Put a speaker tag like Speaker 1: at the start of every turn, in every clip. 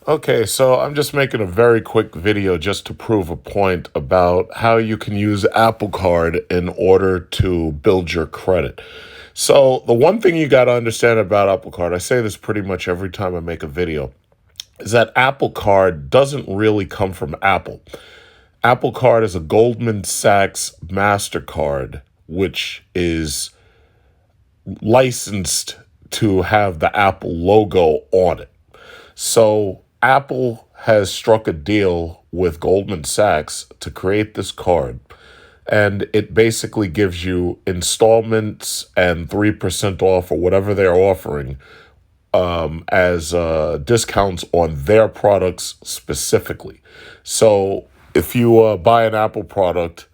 Speaker 1: Okay, so I'm just making a very quick video just to prove a point about how you can use Applecard in order to build your credit. So the one thing you got to understand about Applecard, I say this pretty much every time I make a video, is that Applecard doesn't really come from Apple. Applecard is a Goldman Sachs MasterCard, which is licensed to have the Apple logo on it. So Apple has struck a deal with Goldman Sachs to create this card. And it basically gives you installments and 3% off or whatever they're offering as discounts on their products specifically. So if you buy an Apple product,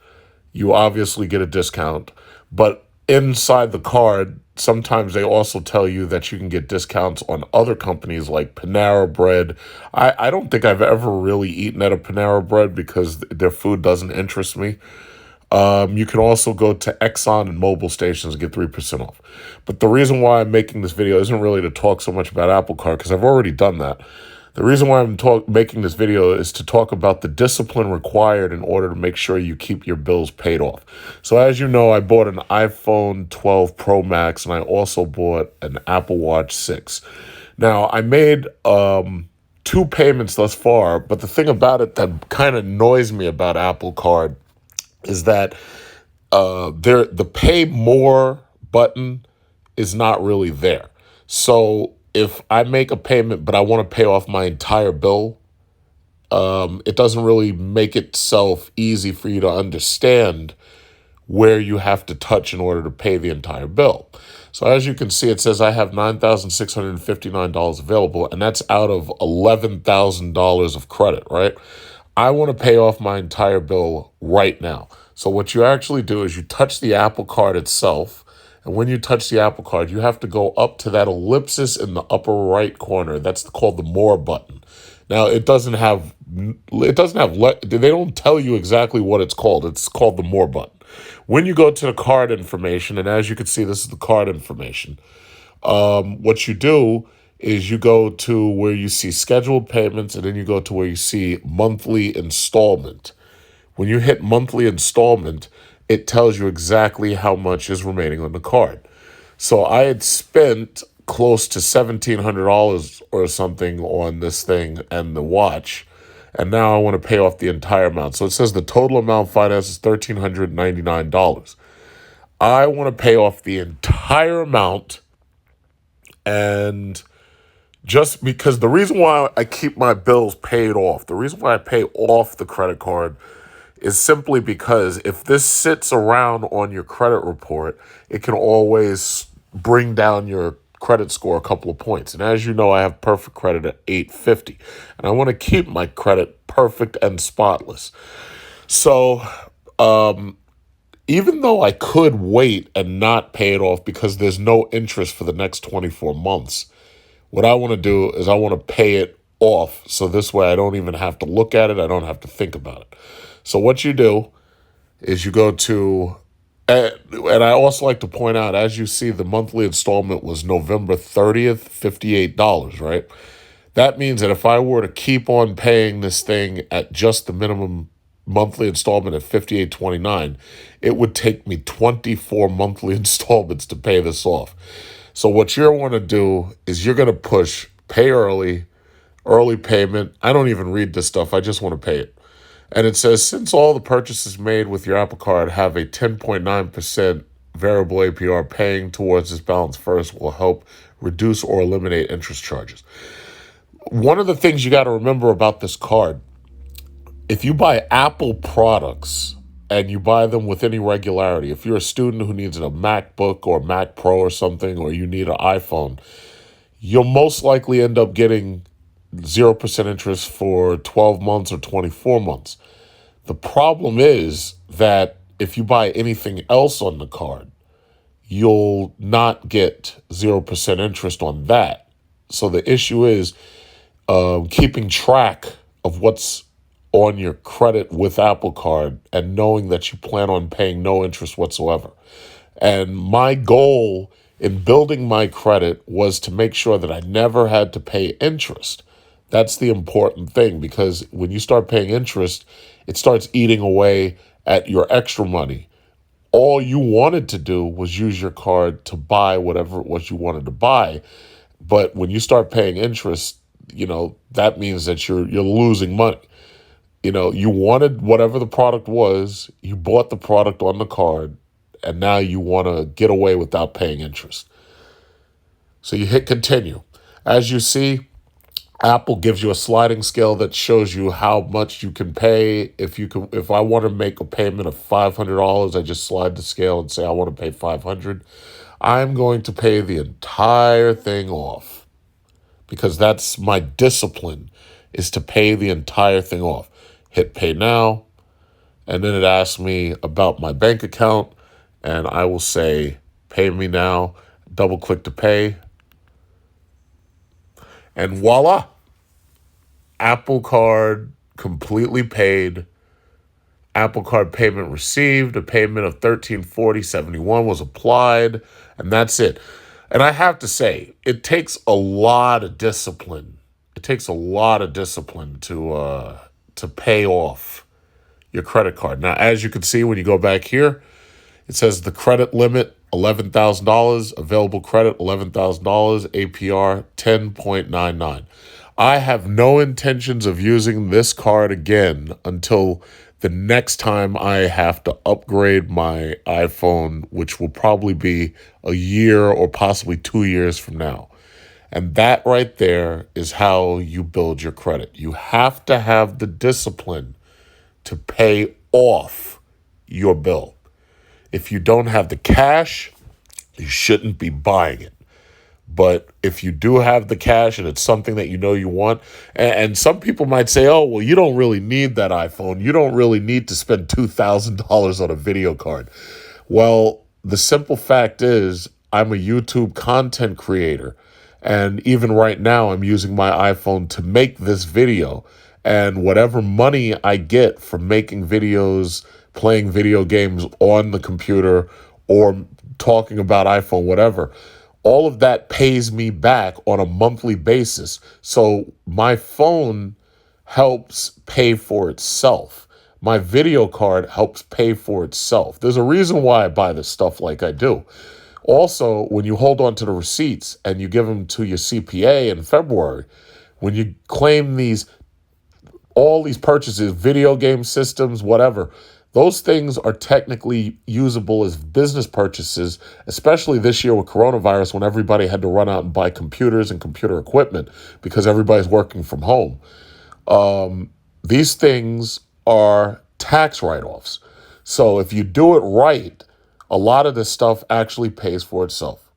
Speaker 1: you obviously get a discount. But inside the card, sometimes they also tell you that you can get discounts on other companies like Panera Bread. I don't think I've ever really eaten at a Panera Bread because their food doesn't interest me. You can also go to Exxon and Mobil stations and get 3% off. But the reason why I'm making this video isn't really to talk so much about Applecard because I've already done that. The reason why I'm making this video is to talk about the discipline required in order to make sure you keep your bills paid off. So as you know, I bought an iPhone 12 Pro Max and I also bought an Apple Watch 6. Now, I made two payments thus far, but the thing about it that kind of annoys me about Applecard is that the pay more button is not really there. So if I make a payment, but I want to pay off my entire bill, it doesn't really make itself easy for you to understand where you have to touch in order to pay the entire bill. So as you can see, it says I have $9,659 available, and that's out of $11,000 of credit, right? I want to pay off my entire bill right now. So what you actually do is you touch the Apple Card itself, and when you touch the Apple Card, you have to go up to that ellipsis in the upper right corner. That's called the More button. Now, they don't tell you exactly what it's called. It's called the More button. When you go to the card information, and as you can see, this is the card information, what you do is you go to where you see scheduled payments, and then you go to where you see monthly installment. When you hit monthly installment, it tells you exactly how much is remaining on the card. So I had spent close to $1,700 or something on this thing and the watch, and now I want to pay off the entire amount. So it says the total amount financed is $1,399. I want to pay off the entire amount, and just because the reason why I keep my bills paid off, the reason why I pay off the credit card is simply because if this sits around on your credit report, it can always bring down your credit score a couple of points. And as you know, I have perfect credit at 850, and I want to keep my credit perfect and spotless. So even though I could wait and not pay it off because there's no interest for the next 24 months, what I want to do is I want to pay it off. So this way I don't even have to look at it. I don't have to think about it. So what you do is you go to, and I also like to point out, as you see, the monthly installment was November 30th, $58, right? That means that if I were to keep on paying this thing at just the minimum monthly installment at $58.29, it would take me 24 monthly installments to pay this off. So what you're want to do is you're going to push pay early payment. I don't even read this stuff. I just want to pay it. And it says, since all the purchases made with your Apple Card have a 10.9% variable APR, paying towards this balance first will help reduce or eliminate interest charges. One of the things you got to remember about this card, if you buy Apple products and you buy them with any regularity, if you're a student who needs a MacBook or Mac Pro or something, or you need an iPhone, you'll most likely end up getting 0% interest for 12 months or 24 months. The problem is that if you buy anything else on the card, you'll not get 0% interest on that. So the issue is keeping track of what's on your credit with Apple Card and knowing that you plan on paying no interest whatsoever. And my goal in building my credit was to make sure that I never had to pay interest. That's the important thing, because when you start paying interest, it starts eating away at your extra money. All you wanted to do was use your card to buy whatever it was you wanted to buy. But when you start paying interest, that means that you're losing money. You wanted whatever the product was, you bought the product on the card, and now you want to get away without paying interest. So you hit continue. As you see, Apple gives you a sliding scale that shows you how much you can pay. If I want to make a payment of $500, I just slide the scale and say I want to pay 500. I'm going to pay the entire thing off, because that's my discipline, is to pay the entire thing off. Hit pay now, and then it asks me about my bank account, and I will say pay me now, double click to pay, and voila, Apple Card completely paid. Apple Card payment received. A payment of $1340.71 was applied, and that's it. And I have to say, it takes a lot of discipline. It takes a lot of discipline to pay off your credit card. Now, as you can see, when you go back here, it says the credit limit $11,000, available credit $11,000, APR 10.99. I have no intentions of using this card again until the next time I have to upgrade my iPhone, which will probably be a year or possibly 2 years from now. And that right there is how you build your credit. You have to have the discipline to pay off your bill. If you don't have the cash, you shouldn't be buying it. But if you do have the cash and it's something that you want, and some people might say, oh, well, you don't really need that iPhone. You don't really need to spend $2,000 on a video card. Well, the simple fact is I'm a YouTube content creator. And even right now, I'm using my iPhone to make this video. And whatever money I get from making videos, playing video games on the computer, or talking about iPhone, whatever, all of that pays me back on a monthly basis. So my phone helps pay for itself. My video card helps pay for itself. There's a reason why I buy this stuff like I do. Also, when you hold on to the receipts and you give them to your CPA in February, when you claim all these purchases, video game systems, whatever, those things are technically usable as business purchases, especially this year with coronavirus, when everybody had to run out and buy computers and computer equipment because everybody's working from home. These things are tax write-offs. So if you do it right, a lot of this stuff actually pays for itself.